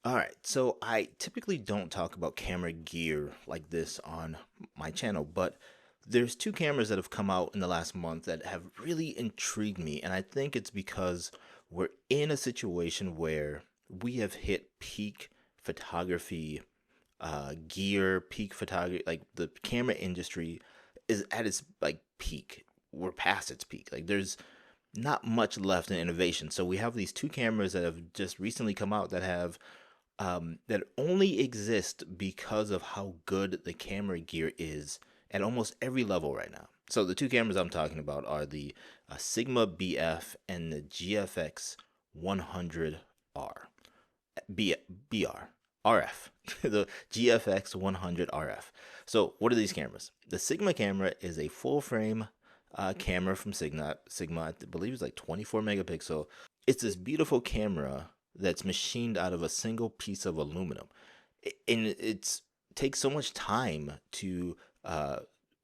All right, so I typically don't talk about camera gear like this on my channel, but there's two cameras that have come out in the last month that have really intrigued me, and I think it's because we're in a situation where we have hit peak photography gear, peak photography, like the camera industry is at its like peak. We're past its peak. Like there's not much left in innovation. So we have these two cameras that have just recently come out that have that only exist because of how good the camera gear is at almost every level right now. So the two cameras I'm talking about are the Sigma BF and the GFX 100R. B, BR. RF. The GFX 100 RF. So what are these cameras? The Sigma camera is a full frame camera from Sigma, I believe it's like 24 megapixel. It's this beautiful camera that's machined out of a single piece of aluminum, and it's takes so much time uh,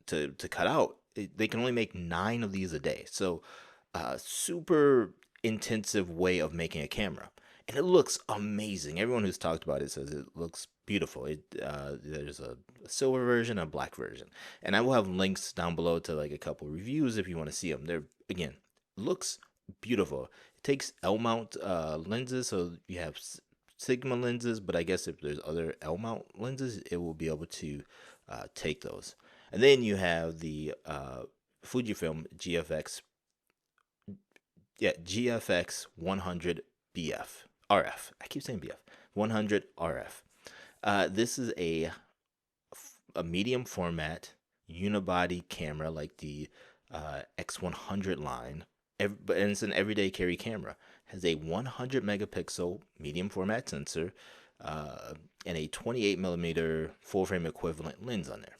to cut out. They can only make 9 of these a day, so super intensive way of making a camera, and it looks amazing. Everyone who's talked about it says it looks beautiful. There's a silver version, a black version, and I will have links down below to like a couple reviews if you want to see them. They're again looks beautiful. It takes L mount lenses, so you have Sigma lenses, but I guess if there's other L mount lenses, it will be able to take those. And then you have the Fujifilm GFX, yeah, GFX 100 BF RF. I keep saying BF 100 RF. This is a medium format unibody camera like the X100 line, but and it's an everyday carry camera. Has a 100 megapixel medium format sensor and a 28 millimeter full frame equivalent lens on there.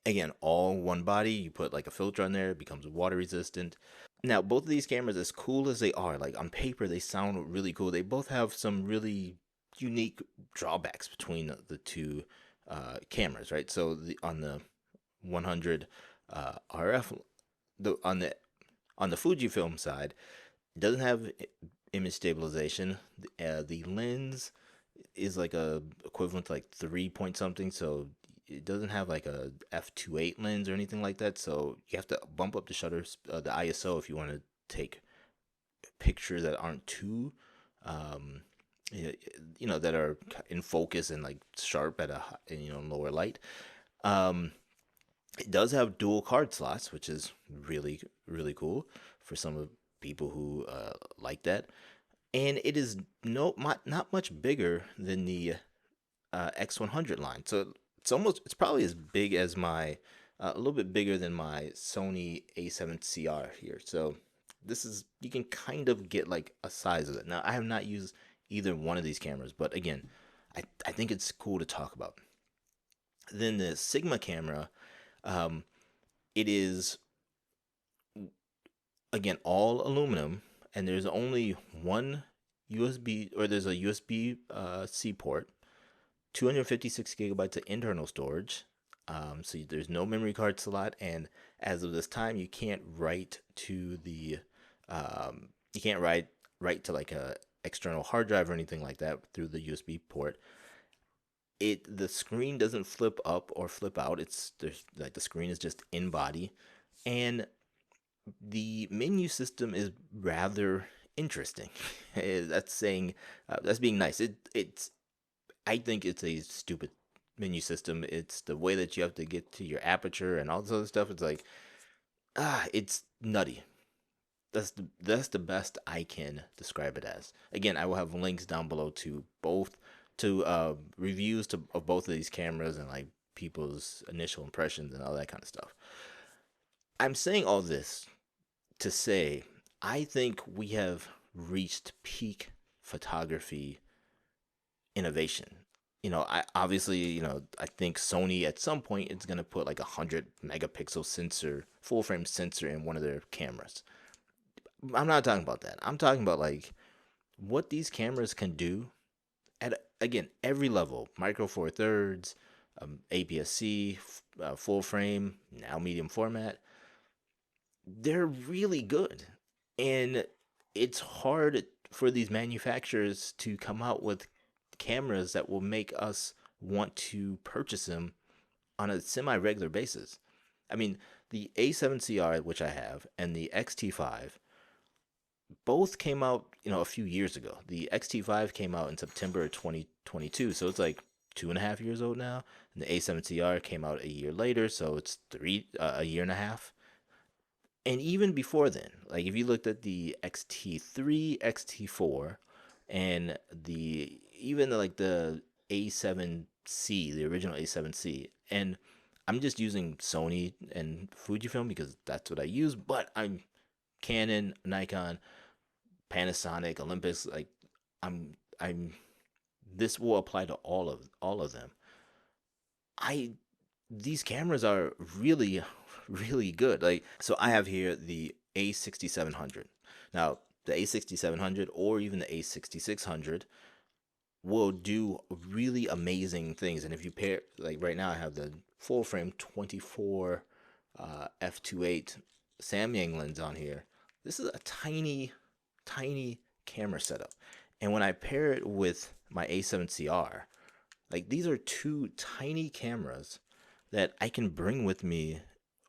Again, all one body. You put like a filter on there, it becomes water resistant. Now, both of these cameras, as cool as they are, like on paper, they sound really cool. They both have some really unique drawbacks between the two cameras, right? So on the 100 RF, on the Fujifilm side, it doesn't have image stabilization. The lens is like a equivalent to like 3 point something, so it doesn't have like a f2.8 lens or anything like that. So you have to bump up the shutter, the ISO, if you want to take pictures that aren't too, um, that are in focus and like sharp at a lower light. Um, it does have dual card slots, which is really cool for some of people who like that. And it is not much bigger than the X100 line. So it's probably as big as my a little bit bigger than my Sony A7CR here. So this is you can kind of get like a size of it. Now I have not used either one of these cameras, but again, I think it's cool to talk about. Then the Sigma camera, um, it is again all aluminum, and there's only one USB, or there's a USB C port, 256 gigabytes of internal storage. So there's no memory card slot, and as of this time, you can't write to the you can't write to like a external hard drive or anything like that through the USB port. The screen doesn't flip up or flip out. It's there's like the screen is just in body, and the menu system is rather interesting. That's being nice. It's I think it's a stupid menu system. It's the way that you have to get to your aperture and all this other stuff. It's like it's nutty. That's the best I can describe it as. Again, I will have links down below to both to reviews of both of these cameras and like people's initial impressions and all that kind of stuff. I'm saying all this to say I think we have reached peak photography innovation. I obviously, I think Sony at some point is gonna put like 100 megapixel sensor, full frame sensor in one of their cameras. I'm not talking about that. I'm talking about like what these cameras can do at again every level: micro four thirds, APS-C, full frame, now medium format. They're really good, and it's hard for these manufacturers to come out with cameras that will make us want to purchase them on a semi-regular basis. I mean, the A7CR, which I have, and the XT5 both came out, a few years ago. The XT5 came out in September of 2022, so it's like 2.5 years old now. And the A7CR came out a year later, so it's a year and a half. And even before then, like if you looked at the XT3, XT4, and the A7C, the original A7C, and I'm just using Sony and Fujifilm because that's what I use, but I'm Canon, Nikon, Panasonic, Olympus, like I'm this will apply to all of them. I These cameras are really really good. Like, so I have here the A6700. Now, the A6700 or even the A6600 will do really amazing things. And if you pair, like right now, I have the full frame 24 f2.8 Samyang lens on here. This is a tiny, tiny camera setup. And when I pair it with my A7CR, like these are two tiny cameras that I can bring with me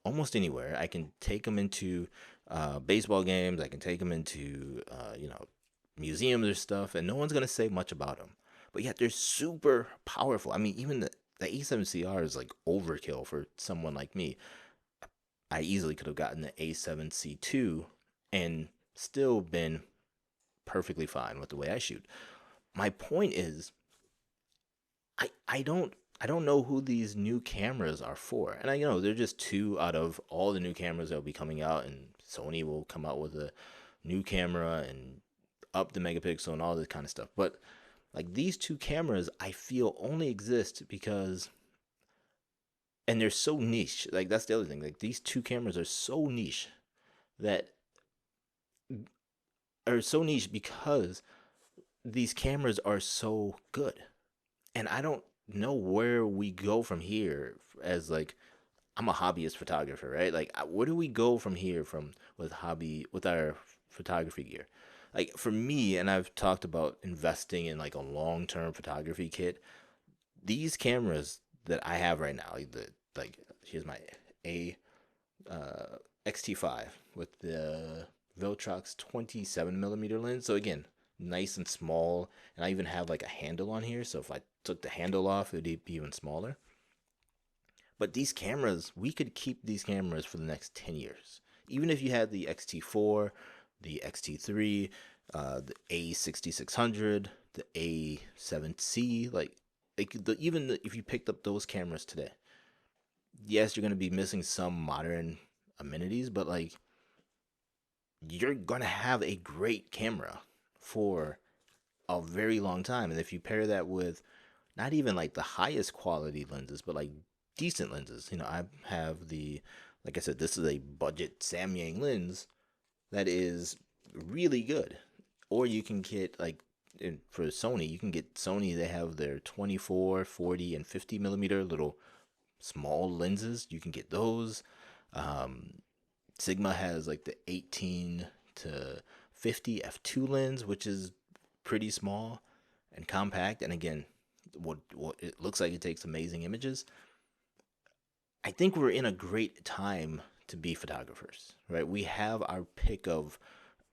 almost anywhere. I can take them into baseball games. I can take them into museums or stuff, and no one's gonna say much about them. But yet they're super powerful. I mean, even the A7CR is like overkill for someone like me. I easily could have gotten the A7C2 and still been perfectly fine with the way I shoot. My point is, I don't know who these new cameras are for. And they're just two out of all the new cameras that will be coming out, and Sony will come out with a new camera and up the megapixel and all this kind of stuff. But like these two cameras I feel only exist because, and they're so niche. Like that's the other thing. Like these two cameras that are so niche because these cameras are so good. And I don't know where we go from here. As like, I'm a hobbyist photographer, right? Like where do we go from here with our photography gear? Like for me, and I've talked about investing in like a long-term photography kit. These cameras that I have right now, here's my A XT5 with the Viltrox 27 mm lens. So again, nice and small, and I even have like a handle on here, so if I took the handle off, it'd be even smaller. But these cameras, we could keep these cameras for the next 10 years. Even if you had the XT4, the XT3, the A6600, the A7C, even if you picked up those cameras today, yes, you're going to be missing some modern amenities, but like you're going to have a great camera for a very long time. And if you pair that with not even like the highest quality lenses, but like decent lenses, I have like I said, this is a budget Samyang lens that is really good. Or you can get for Sony, you can get Sony, they have their 24, 40, and 50 mm little small lenses. You can get those. Sigma has like the 18 to 50 f2 lens, which is pretty small and compact. And again, what it looks like, it takes amazing images. I think we're in a great time to be photographers, right? We have our pick of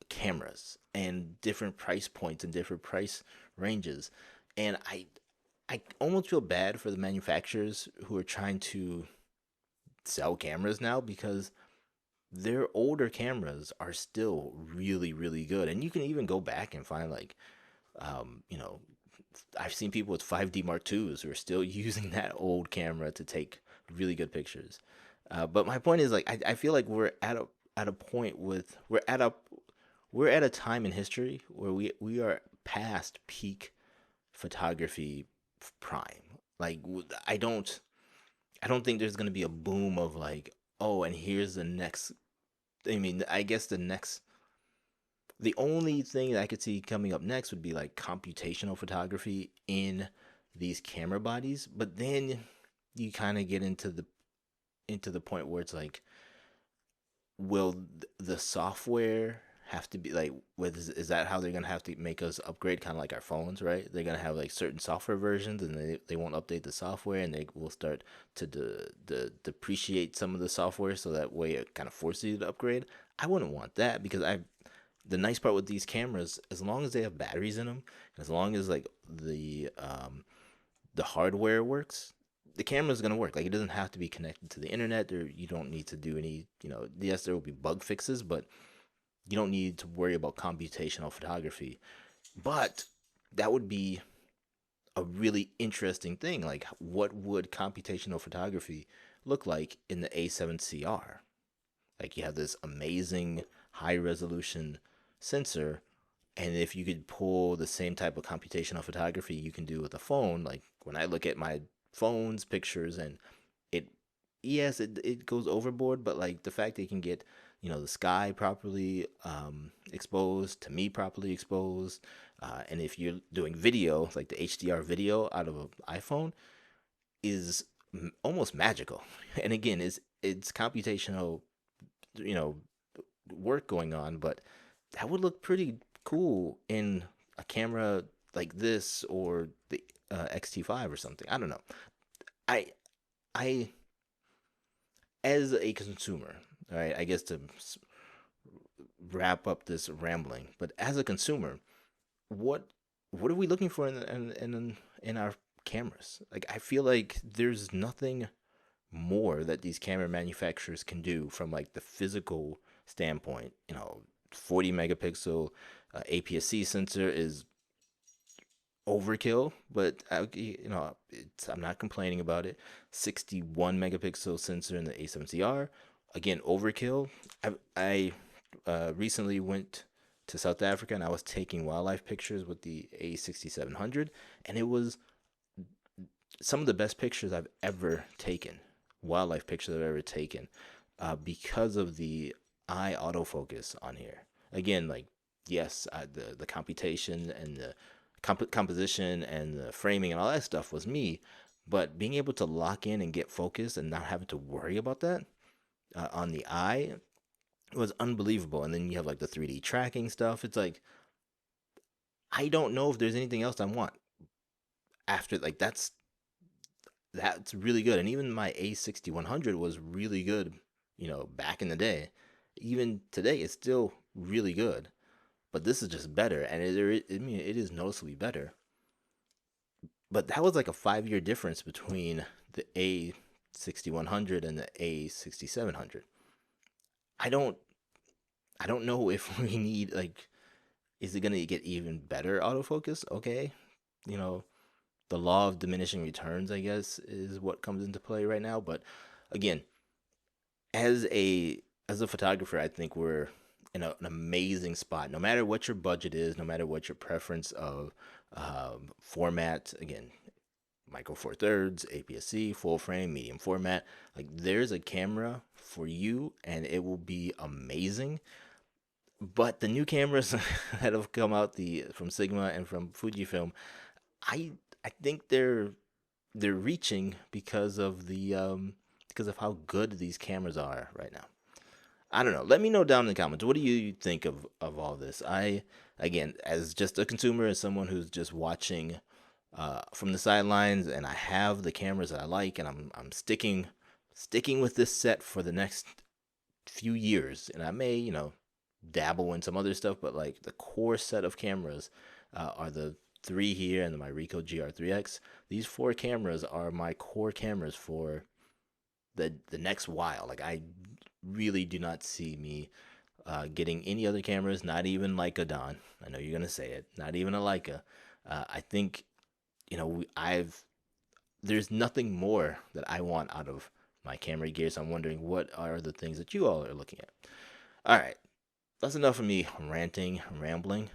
cameras and different price points and different price ranges. And I almost feel bad for the manufacturers who are trying to sell cameras now, because their older cameras are still really, really good. And you can even go back and find um, you know, I've seen people with 5D Mark IIs who are still using that old camera to take really good pictures. But my point is, like, I feel like we're at a point we're at a time in history where we are past peak photography prime. Like I don't think there's gonna be a boom of like, oh, and here's the next. I mean, I guess the only thing that I could see coming up next would be like computational photography in these camera bodies. But then you kind of get into the point where it's like, will the software have to be like, with is that how they're gonna have to make us upgrade, kind of like our phones, right? They're gonna have like certain software versions, and they won't update the software, and they will start to depreciate some of the software, so that way it kind of forces you to upgrade. I wouldn't want that, because I the nice part with these cameras, as long as they have batteries in them, as long as like the hardware works, the camera's gonna work. Like, it doesn't have to be connected to the internet, or you don't need to do any, yes, there will be bug fixes, but you don't need to worry about computational photography. But that would be a really interesting thing. Like, what would computational photography look like in the A7CR? Like, you have this amazing high resolution sensor, and if you could pull the same type of computational photography you can do with a phone, like when I look at my phone's pictures, and it, yes, it goes overboard, but like the fact that you can get, the sky properly exposed, to me properly exposed, and if you're doing video, like the HDR video out of an iPhone, is almost magical. And again, it's computational, you know, work going on, but that would look pretty cool in a camera like this, or the XT5 or something. I don't know. I I as a consumer, right? I guess to wrap up this rambling, but as a consumer, what what are we looking for in our cameras? Like, I feel like there's nothing more that these camera manufacturers can do from like the physical standpoint. 40 megapixel APS-C sensor is overkill, but I'm not complaining about it. 61 megapixel sensor in the A7CR, again, overkill. I recently went to South Africa, and I was taking wildlife pictures with the A6700, and it was some of the best pictures I've ever taken, wildlife pictures I've ever taken, because of the eye autofocus on here. Again, like, yes, the computation and the composition and the framing and all that stuff was me, but being able to lock in and get focused and not having to worry about that on the eye was unbelievable. And then you have like the 3D tracking stuff. It's like, I don't know if there's anything else I want after, like, that's really good. And even my A6100 was really good, back in the day. Even today, it's still really good. But this is just better, and I mean, it is noticeably better. But that was like a 5-year difference between the A6100 and the A6700. I don't, I don't know if we need, like, is it gonna get even better autofocus? Okay, you know, the law of diminishing returns, I guess, is what comes into play right now. But again, as a photographer, I think we're in an amazing spot. No matter what your budget is, no matter what your preference of format, again, micro four thirds, APS-C, full frame, medium format, like, there's a camera for you, and it will be amazing. But the new cameras that have come out, the from Sigma and from Fujifilm, I I think they're reaching because of how good these cameras are right now. I don't know. Let me know down in the comments. What do you think of all this? Again, as just a consumer, as someone who's just watching from the sidelines, and I have the cameras that I like, and I'm sticking with this set for the next few years, and I may, dabble in some other stuff, but like the core set of cameras are the three here and my Ricoh GR3X. These four cameras are my core cameras for the next while. Like, I really do not see me getting any other cameras, not even Leica Don. I know you're gonna say it, not even a Leica. I think, I've there's nothing more that I want out of my camera gear. So I'm wondering, what are the things that you all are looking at? All right, that's enough of me ranting, rambling.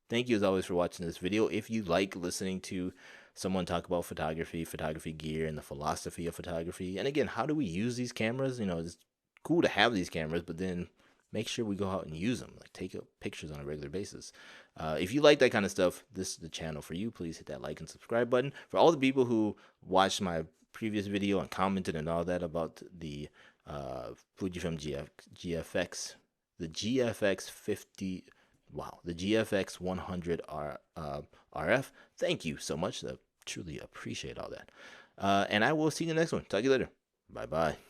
Thank you as always for watching this video. If you like listening to someone talk about photography gear, and the philosophy of photography, and again, how do we use these cameras? It's cool to have these cameras, but then make sure we go out and use them, like take pictures on a regular basis. If you like that kind of stuff, this is the channel for you. Please hit that like and subscribe button. For all the people who watched my previous video and commented and all that about the Fujifilm GFX the GFX 50. Wow, the GFX 100 RF. Thank you so much. I truly appreciate all that. And I will see you in the next one. Talk to you later. Bye bye.